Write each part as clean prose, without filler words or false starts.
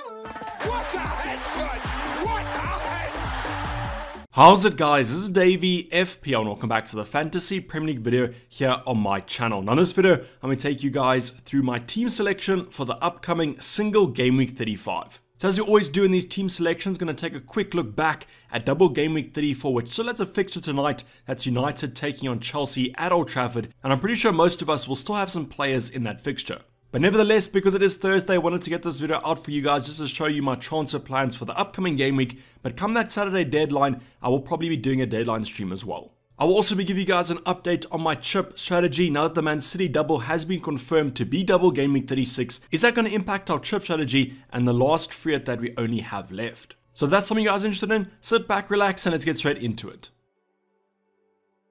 What a head, son! What a head! How's it, guys? This is Dayvy, FPL, and welcome back to the Fantasy Premier League video here on my channel. Now in this video, I'm going to take you guys through my team selection for the upcoming single game week 35. So as we always do in these team selections, going to take a quick look back at double game week 34, which still has a fixture tonight. That's United taking on Chelsea at Old Trafford, and I'm pretty sure most of us will still have some players in that fixture. But nevertheless, because it is Thursday, I wanted to get this video out for you guys just to show you my transfer plans for the upcoming game week. But come that Saturday deadline, I will probably be doing a deadline stream as well. I will also be giving you guys an update on my chip strategy now that the Man City double has been confirmed to be double game week 36. Is that going to impact our chip strategy and the last free hit that we only have left? So if that's something you guys are interested in, sit back, relax, and let's get straight into it.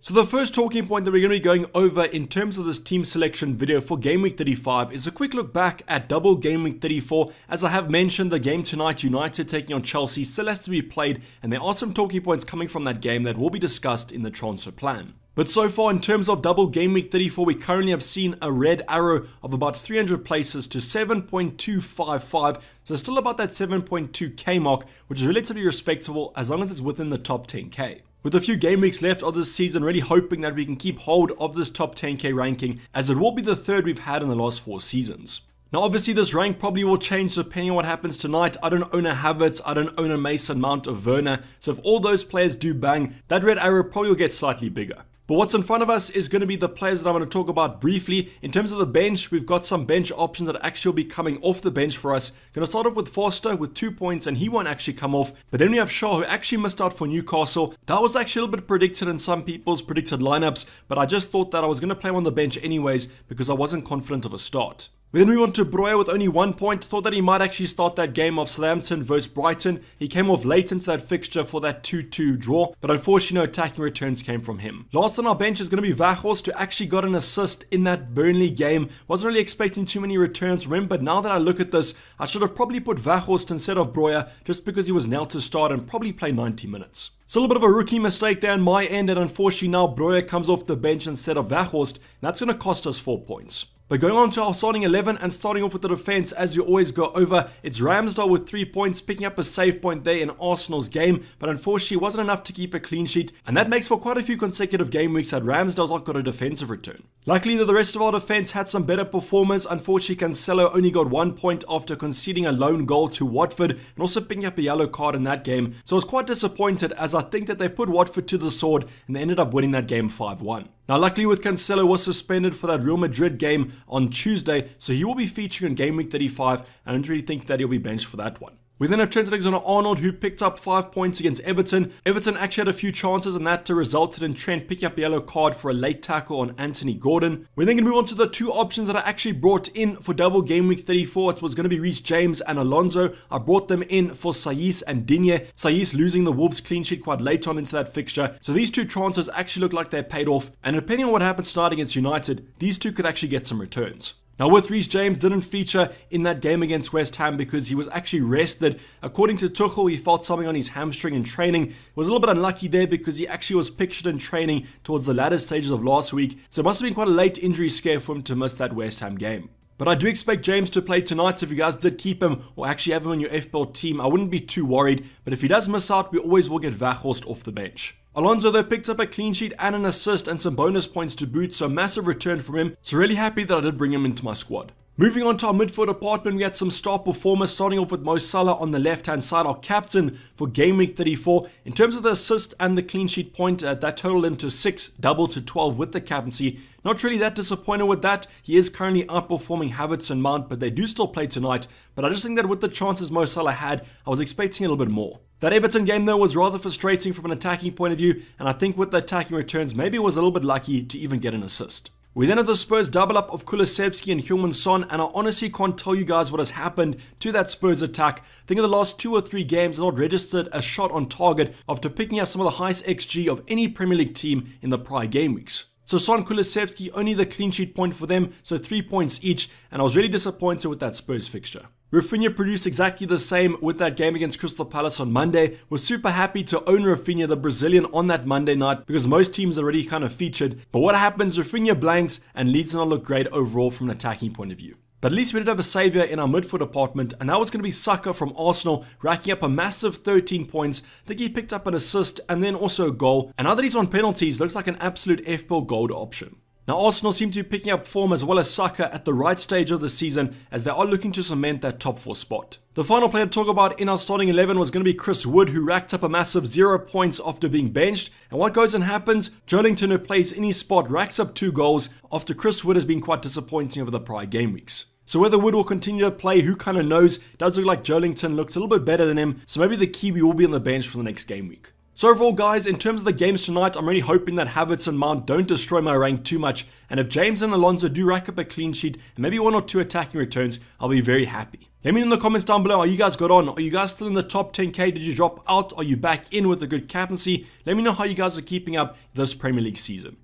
So the first talking point that we're going to be going over in terms of this team selection video for game week 35 is a quick look back at double game week 34. As I have mentioned, the game tonight, United taking on Chelsea, still has to be played, and there are some talking points coming from that game that will be discussed in the transfer plan. But so far, in terms of double game week 34, we currently have seen a red arrow of about 300 places to 7.255, so still about that 7.2k mark, which is relatively respectable as long as it's within the top 10k. With a few game weeks left of this season, really hoping that we can keep hold of this top 10k ranking, as it will be the third we've had in the last 4 seasons. Now obviously this rank probably will change depending on what happens tonight. I don't own a Havertz, I don't own a Mason Mount of Werner, so if all those players do bang, that red arrow probably will get slightly bigger. But what's in front of us is going to be the players that I'm going to talk about briefly. In terms of the bench, we've got some bench options that actually will be coming off the bench for us. Going to start off with Foster with 2 points, and he won't actually come off. But then we have Shaw, who actually missed out for Newcastle. That was actually a little bit predicted in some people's predicted lineups, but I just thought that I was going to play him on the bench anyways because I wasn't confident of a start. We then move on to Bruyne with only 1 point. Thought that he might actually start that game of Southampton versus Brighton. He came off late into that fixture for that 2-2 draw, but unfortunately no attacking returns came from him. Last on our bench is going to be Weghorst, who actually got an assist in that Burnley game. Wasn't really expecting too many returns from him, but now that I look at this, I should have probably put Weghorst instead of Bruyne just because he was nailed to start and probably play 90 minutes. Still a bit of a rookie mistake there on my end, and unfortunately now Bruyne comes off the bench instead of Weghorst, and that's going to cost us 4 points. But going on to our starting 11 and starting off with the defense, as we always go over, it's Ramsdale with 3 points, picking up a save point there in Arsenal's game, but unfortunately wasn't enough to keep a clean sheet, and that makes for quite a few consecutive game weeks that Ramsdale's not got a defensive return. Luckily, the rest of our defense had some better performers. Unfortunately, Cancelo only got 1 point after conceding a lone goal to Watford and also picking up a yellow card in that game, so I was quite disappointed as I think that they put Watford to the sword and they ended up winning that game 5-1. Now luckily with Cancelo was suspended for that Real Madrid game on Tuesday, so he will be featuring in game week 35, and I don't really think that he'll be benched for that one. We then have Trent Alexander-Arnold, who picked up 5 points against Everton. Everton actually had a few chances, and that resulted in Trent picking up a yellow card for a late tackle on Anthony Gordon. We're then going to move on to the 2 options that I actually brought in for double game week 34. It was going to be Rhys James and Alonso. I brought them in for Saiss and Digne. Saiss losing the Wolves clean sheet quite late on into that fixture. So these 2 transfers actually look like they paid off, and depending on what happens tonight against United, these 2 could actually get some returns. Now with Rhys James didn't feature in that game against West Ham because he was actually rested. According to Tuchel, he felt something on his hamstring in training. Was a little bit unlucky there because he actually was pictured in training towards the latter stages of last week. So it must have been quite a late injury scare for him to miss that West Ham game. But I do expect James to play tonight, so if you guys did keep him or actually have him on your FPL team, I wouldn't be too worried. But if he does miss out, we always will get Weghorst off the bench. Alonso though picked up a clean sheet and an assist and some bonus points to boot, so massive return from him. So really happy that I did bring him into my squad. Moving on to our midfield department, we had some star performers, starting off with Mo Salah on the left-hand side, our captain for game week 34. In terms of the assist and the clean sheet point, that totaled him to 6, double to 12 with the captaincy. Not really that disappointed with that. He is currently outperforming Havertz and Mount, but they do still play tonight. But I just think that with the chances Mo Salah had, I was expecting a little bit more. That Everton game though was rather frustrating from an attacking point of view, and I think with the attacking returns, maybe it was a little bit lucky to even get an assist. We then have the Spurs double up of Kulusevski and Heung-min Son, and I honestly can't tell you guys what has happened to that Spurs attack. I think in the last 2 or 3 games, they've not registered a shot on target after picking up some of the highest XG of any Premier League team in the prior game weeks. So Son, Kulusevski, only the clean sheet point for them, so 3 points each, and I was really disappointed with that Spurs fixture. Rafinha produced exactly the same with that game against Crystal Palace on Monday. Was super happy to own Rafinha, the Brazilian, on that Monday night because most teams already kind of featured. But what happens, Rafinha blanks and Leeds do not look great overall from an attacking point of view. But at least we did have a saviour in our midfield department, and that was going to be Saka from Arsenal, racking up a massive 13 points. I think he picked up an assist and then also a goal. And now that he's on penalties, looks like an absolute FPL gold option. Now Arsenal seem to be picking up form as well as Saka at the right stage of the season as they are looking to cement that top 4 spot. The final player to talk about in our starting 11 was going to be Chris Wood, who racked up a massive 0 points after being benched. And what goes and happens, Joelinton, who plays in his spot, racks up 2 goals after Chris Wood has been quite disappointing over the prior game weeks. So whether Wood will continue to play, who kind of knows? It does look like Joelinton looks a little bit better than him, so maybe the Kiwi will be on the bench for the next game week. So overall guys, in terms of the games tonight, I'm really hoping that Havertz and Mount don't destroy my rank too much, and if James and Alonso do rack up a clean sheet and maybe 1 or 2 attacking returns, I'll be very happy. Let me know in the comments down below how you guys got on. Are you guys still in the top 10k? Did you drop out? Are you back in with a good captaincy? Let me know how you guys are keeping up this Premier League season.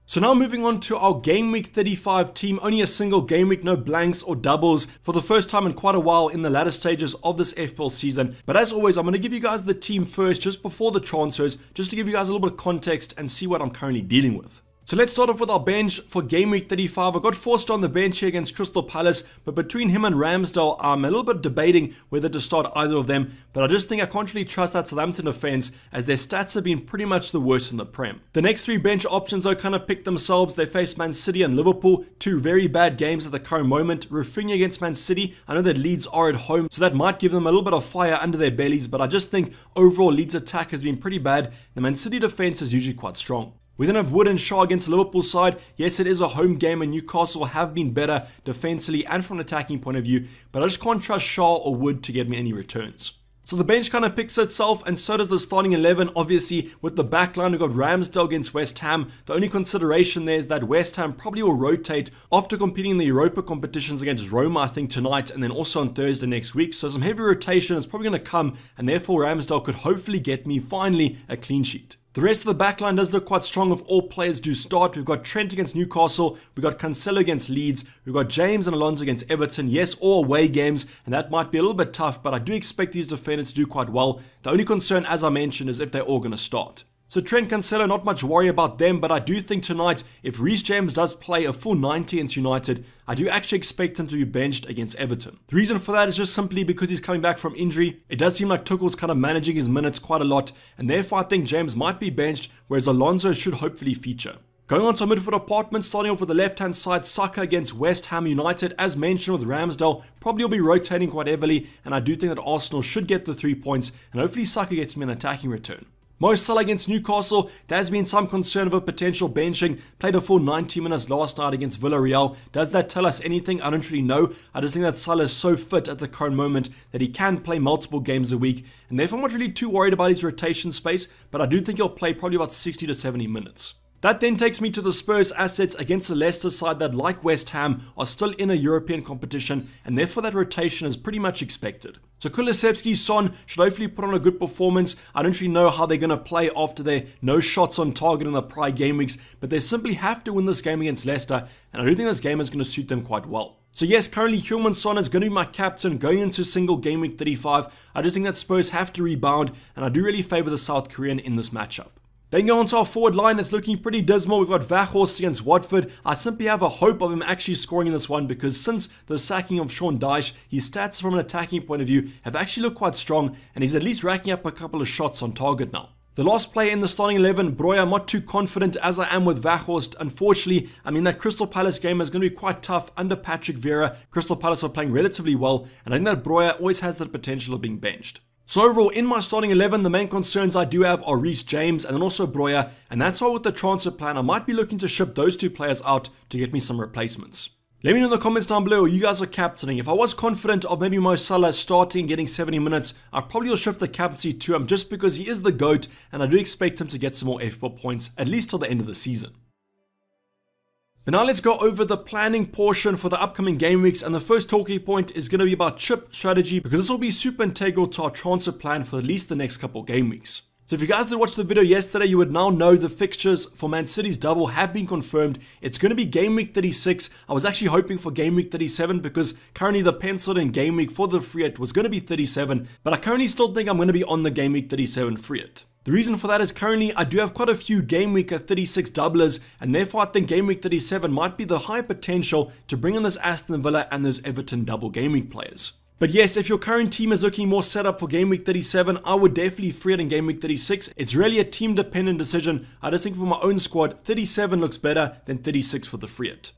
So now moving on to our Game Week 35 team, only a single game week, no blanks or doubles for the first time in quite a while in the latter stages of this FPL season. But as always, I'm going to give you guys the team first just before the transfers, just to give you guys a little bit of context and see what I'm currently dealing with. So let's start off with our bench for Game Week 35. I got forced on the bench here against Crystal Palace, but between him and Ramsdale, I'm a little bit debating whether to start either of them, but I just think I can't really trust that Southampton defense as their stats have been pretty much the worst in the Prem. The next 3 bench options though kind of pick themselves. They face Man City and Liverpool, 2 very bad games at the current moment. Rafinha against Man City, I know that Leeds are at home, so that might give them a little bit of fire under their bellies, but I just think overall Leeds' attack has been pretty bad. The Man City defense is usually quite strong. We then have Wood and Shaw against the Liverpool side. Yes, it is a home game and Newcastle have been better defensively and from an attacking point of view, but I just can't trust Shaw or Wood to get me any returns. So the bench kind of picks itself, and so does the starting 11. Obviously, with the back line, we've got Ramsdale against West Ham. The only consideration there is that West Ham probably will rotate after competing in the Europa competitions against Roma, I think, tonight, and then also on Thursday next week. So some heavy rotation is probably going to come, and therefore Ramsdale could hopefully get me, finally, a clean sheet. The rest of the backline does look quite strong if all players do start. We've got Trent against Newcastle, we've got Cancelo against Leeds, we've got James and Alonso against Everton. Yes, all away games, and that might be a little bit tough, but I do expect these defenders to do quite well. The only concern, as I mentioned, is if they're all going to start. So Trent, Cancelo, not much worry about them, but I do think tonight, if Rhys James does play a full 90 against United, I do actually expect him to be benched against Everton. The reason for that is just simply because he's coming back from injury. It does seem like Tuchel's kind of managing his minutes quite a lot, and therefore I think James might be benched, whereas Alonso should hopefully feature. Going on to our midfield department, starting off with the left-hand side, Saka against West Ham United. As mentioned with Ramsdale, probably will be rotating quite heavily, and I do think that Arsenal should get the 3 points, and hopefully Saka gets me an attacking return. Mo Salah against Newcastle, there has been some concern of a potential benching. Played a full 90 minutes last night against Villarreal. Does that tell us anything? I don't really know. I just think that Salah is so fit at the current moment that he can play multiple games a week, and therefore I'm not really too worried about his rotation space, but I do think he'll play probably about 60 to 70 minutes. That then takes me to the Spurs assets against the Leicester side that, like West Ham, are still in a European competition, and therefore that rotation is pretty much expected. So Kulusevski, Son should hopefully put on a good performance. I don't really know how they're going to play after their no shots on target in the prior game weeks, but they simply have to win this game against Leicester, and I do think this game is going to suit them quite well. So yes, currently Heung-min Son is going to be my captain going into single game week 35. I just think that Spurs have to rebound, and I do really favour the South Korean in this matchup. Then go on to our forward line, it's looking pretty dismal. We've got Weghorst against Watford. I simply have a hope of him actually scoring in this one because since the sacking of Sean Dyche, his stats from an attacking point of view have actually looked quite strong, and he's at least racking up a couple of shots on target now. The last player in the starting 11, Bruyne, I'm not too confident as I am with Weghorst. Unfortunately, I mean that Crystal Palace game is going to be quite tough under Patrick Vieira. Crystal Palace are playing relatively well, and I think that Bruyne always has the potential of being benched. So overall, in my starting 11, the main concerns I do have are Rhys James and then also Bruyne, and that's why with the transfer plan, I might be looking to ship those 2 players out to get me some replacements. Let me know in the comments down below who you guys are captaining. If I was confident of maybe Mo Salah starting and getting 70 minutes, I probably will shift the captaincy to him just because he is the GOAT, and I do expect him to get some more FPL points, at least till the end of the season. But now let's go over the planning portion for the upcoming game weeks, and the first talking point is going to be about chip strategy because this will be super integral to our transfer plan for at least the next couple game weeks. So if you guys did watch the video yesterday, you would now know the fixtures for Man City's double have been confirmed. It's going to be game week 36. I was actually hoping for game week 37 because currently the penciled in game week for the free hit was going to be 37, but I currently still think I'm going to be on the game week 37 free hit. The reason for that is currently I do have quite a few Game Week 36 doublers, and therefore I think Game Week 37 might be the high potential to bring in this Aston Villa and those Everton double Game Week players. But yes, if your current team is looking more set up for Game Week 37, I would definitely free it in Game Week 36. It's really a team dependent decision. I just think for my own squad, 37 looks better than 36 for the free it.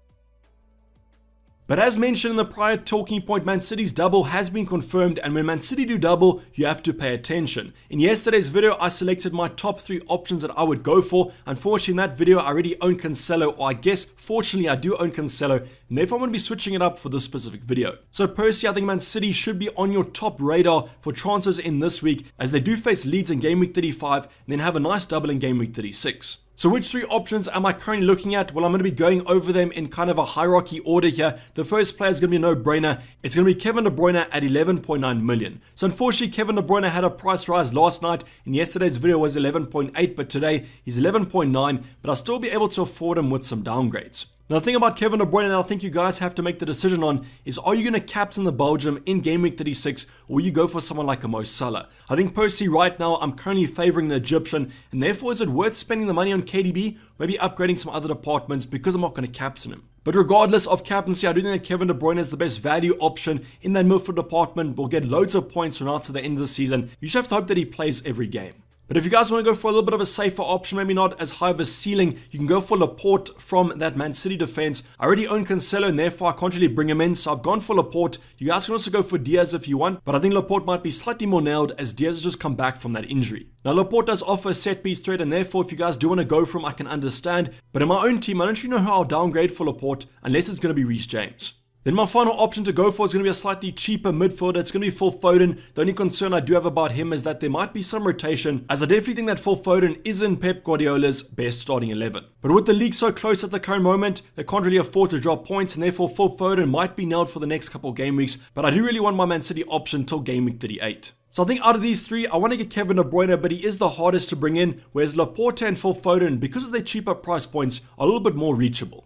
But as mentioned in the prior talking point, Man City's double has been confirmed, and when Man City do double, you have to pay attention. In yesterday's video, I selected my top 3 options that I would go for. Unfortunately, in that video, I already own Cancelo, or I guess, fortunately, I do own Cancelo, and therefore I'm going to be switching it up for this specific video. So personally, I think Man City should be on your top radar for transfers in this week, as they do face Leeds in Game Week 35, and then have a nice double in Game Week 36. So which 3 options am I currently looking at? Well, I'm going to be going over them in kind of a hierarchy order here. The first player is going to be a no-brainer. It's going to be Kevin De Bruyne at 11.9 million. So unfortunately, Kevin De Bruyne had a price rise last night. In yesterday's video was 11.8, but today he's 11.9, but I'll still be able to afford him with some downgrades. Now the thing about Kevin De Bruyne that I think you guys have to make the decision on is, are you going to captain the Belgium in Game Week 36, or will you go for someone like a Mo Salah? I think personally right now I'm currently favouring the Egyptian, and therefore is it worth spending the money on KDB? Maybe upgrading some other departments because I'm not going to captain him. But regardless of captaincy, I do think that Kevin De Bruyne is the best value option in that midfield department. Will get loads of points from now to the end of the season. You just have to hope that he plays every game. But if you guys want to go for a little bit of a safer option, maybe not as high of a ceiling, you can go for Laporte from that Man City defense. I already own Cancelo, and therefore I can't really bring him in, so I've gone for Laporte. You guys can also go for Diaz if you want, but I think Laporte might be slightly more nailed as Diaz has just come back from that injury. Now Laporte does offer a set piece threat, and therefore if you guys do want to go for him, I can understand. But in my own team, I don't really know how I'll downgrade for Laporte unless it's going to be Rhys James. Then my final option to go for is going to be a slightly cheaper midfielder. It's going to be Phil Foden. The only concern I do have about him is that there might be some rotation, as I definitely think that Phil Foden isn't Pep Guardiola's best starting 11. But with the league so close at the current moment, they can't really afford to drop points, and therefore Phil Foden might be nailed for the next couple game weeks. But I do really want my Man City option till Game Week 38. So I think out of these 3, I want to get Kevin De Bruyne, but he is the hardest to bring in, whereas Laporte and Phil Foden, because of their cheaper price points, are a little bit more reachable.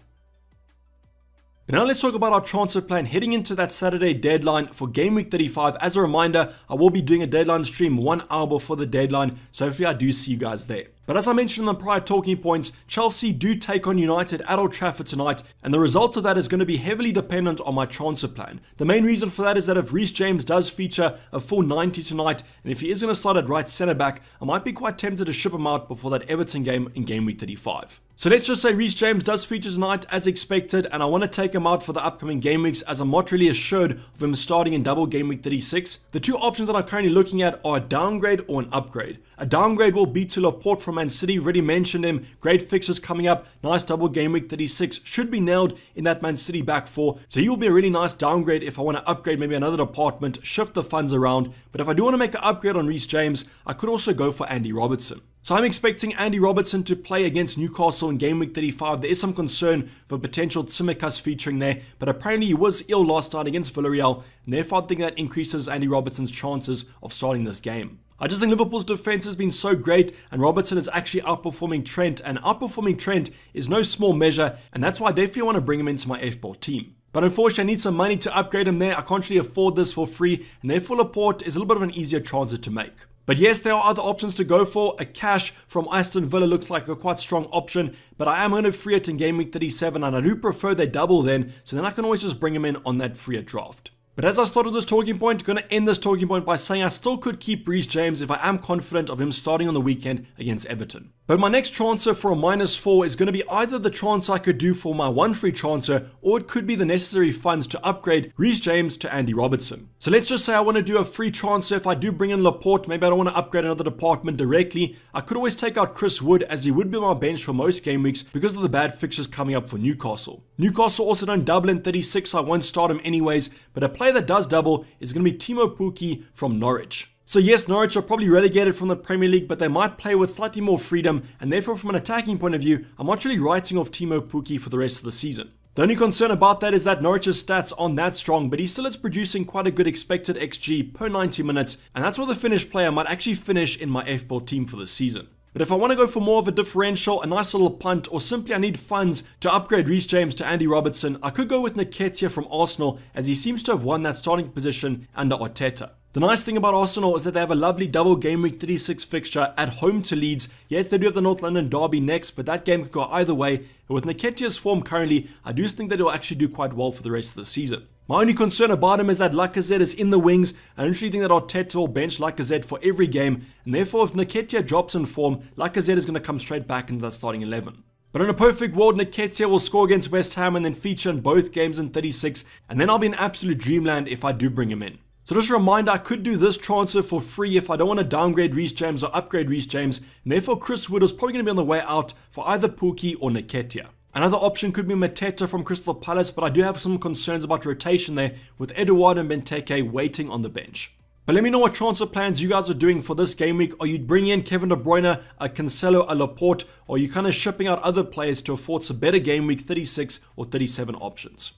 But now let's talk about our transfer plan heading into that Saturday deadline for Game Week 35. As a reminder, I will be doing a deadline stream 1 hour before the deadline, so hopefully I do see you guys there. But as I mentioned in the prior talking points, Chelsea do take on United at Old Trafford tonight, and the result of that is going to be heavily dependent on my transfer plan. The main reason for that is that if Rhys James does feature a full 90 tonight, and if he is going to start at right centre back, I might be quite tempted to ship him out before that Everton game in Game Week 35. So let's just say Rhys James does feature tonight as expected, and I want to take him out for the upcoming game weeks as I'm not really assured of him starting in double Game Week 36. The 2 options that I'm currently looking at are a downgrade or an upgrade. A downgrade will be to Laporte from Man City. Already mentioned him. Great fixtures coming up. Nice double Game Week 36. Should be nailed in that Man City back 4. So he will be a really nice downgrade if I want to upgrade maybe another department, shift the funds around. But if I do want to make an upgrade on Rhys James, I could also go for Andy Robertson. So I'm expecting Andy Robertson to play against Newcastle in Game Week 35. There is some concern for potential Tsimikas featuring there, but apparently he was ill last night against Villarreal, and therefore I think that increases Andy Robertson's chances of starting this game. I just think Liverpool's defense has been so great, and Robertson is actually outperforming Trent, and outperforming Trent is no small measure, and that's why I definitely want to bring him into my FPL team. But unfortunately, I need some money to upgrade him there. I can't really afford this for free, and therefore Laporte is a little bit of an easier transfer to make. But yes, there are other options to go for. A cash from Aston Villa looks like a quite strong option, but I am going to free it in Game Week 37, and I do prefer they double then, so then I can always just bring him in on that free draft. But as I started this talking point, going to end this talking point by saying I still could keep Rhys James if I am confident of him starting on the weekend against Everton. But my next transfer for a -4 is going to be either the transfer I could do for my 1 free transfer, or it could be the necessary funds to upgrade Rhys James to Andy Robertson. So let's just say I want to do a free transfer. If I do bring in Laporte, maybe I don't want to upgrade another department directly. I could always take out Chris Wood, as he would be on my bench for most game weeks because of the bad fixtures coming up for Newcastle. Newcastle also don't double in 36, so I won't start him anyways, but a player that does double is going to be Timo Pukki from Norwich. So yes, Norwich are probably relegated from the Premier League, but they might play with slightly more freedom, and therefore from an attacking point of view, I'm not really writing off Timo Pukki for the rest of the season. The only concern about that is that Norwich's stats aren't that strong, but he still is producing quite a good expected XG per 90 minutes, and that's where the finished player might actually finish in my FPL team for this season. But if I want to go for more of a differential, a nice little punt, or simply I need funds to upgrade Rhys James to Andy Robertson, I could go with Nketiah from Arsenal, as he seems to have won that starting position under Arteta. The nice thing about Arsenal is that they have a lovely double game week 36 fixture at home to Leeds. Yes, they do have the North London derby next, but that game could go either way. And with Nketiah's form currently, I do think that he'll actually do quite well for the rest of the season. My only concern about him is that Lacazette is in the wings. I don't really think that Arteta will bench Lacazette for every game, and therefore if Nketiah drops in form, Lacazette is going to come straight back into that starting 11. But in a perfect world, Nketiah will score against West Ham and then feature in both games in 36, and then I'll be in absolute dreamland if I do bring him in. So just a reminder, I could do this transfer for free if I don't want to downgrade Rhys James or upgrade Rhys James, and therefore Chris Wood is probably going to be on the way out for either Pukki or Nketiah. Another option could be Mateta from Crystal Palace, but I do have some concerns about rotation there with Edouard and Benteke waiting on the bench. But let me know what transfer plans you guys are doing for this game week. Are you bringing in Kevin De Bruyne, a Cancelo, a Laporte, or are you kind of shipping out other players to afford some better game week 36 or 37 options?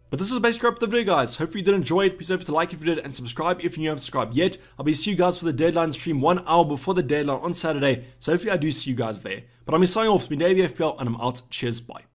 But this is basically up the video, guys. Hopefully you did enjoy it. Please don't forget to like if you did and subscribe if you haven't subscribed yet. I'll be seeing you guys for the deadline stream 1 hour before the deadline on Saturday. So hopefully I do see you guys there. But I'm signing off. It's been Dayvy FPL and I'm out. Cheers. Bye.